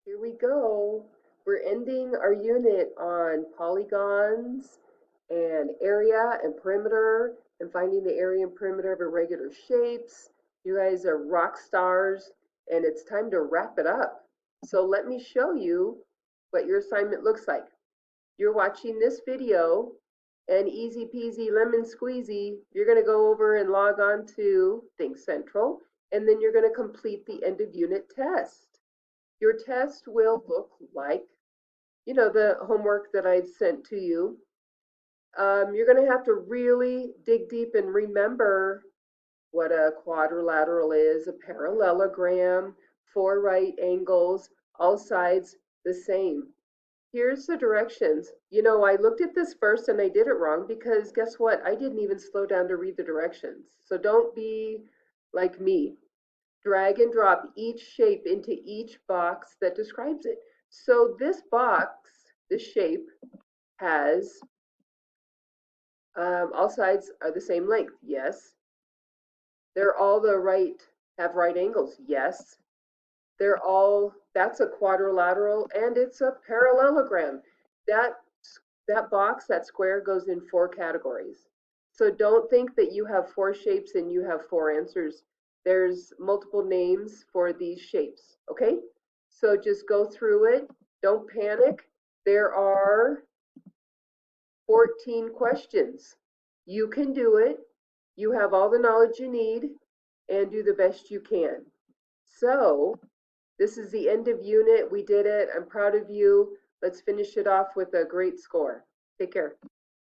Here we go. We're ending our unit on polygons and area and perimeter and finding the area and perimeter of irregular shapes. You guys are rock stars and it's time to wrap it up. So let me show you what your assignment looks like. You're watching this video and easy peasy lemon squeezy, you're going to go over and log on to Think Central and then you're going to complete the end of unit test. Your test will look like, the homework that I've sent to you. You're going to have to really dig deep and remember what a quadrilateral is, a parallelogram, four right angles, all sides the same. Here's the directions. I looked at this first and I did it wrong because guess what? I didn't even slow down to read the directions. So don't be like me. Drag and drop each shape into each box that describes it. So this box, this shape, has all sides are the same length. Yes. They're all have right angles. Yes. That's a quadrilateral and it's a parallelogram. That, that box, that square goes in four categories. So don't think that you have four shapes and you have four answers. There's multiple names for these shapes, okay? So just go through it. Don't panic. There are 14 questions. You can do it. You have all the knowledge you need and do the best you can. So this is the end of unit. We did it. I'm proud of you. Let's finish it off with a great score. Take care.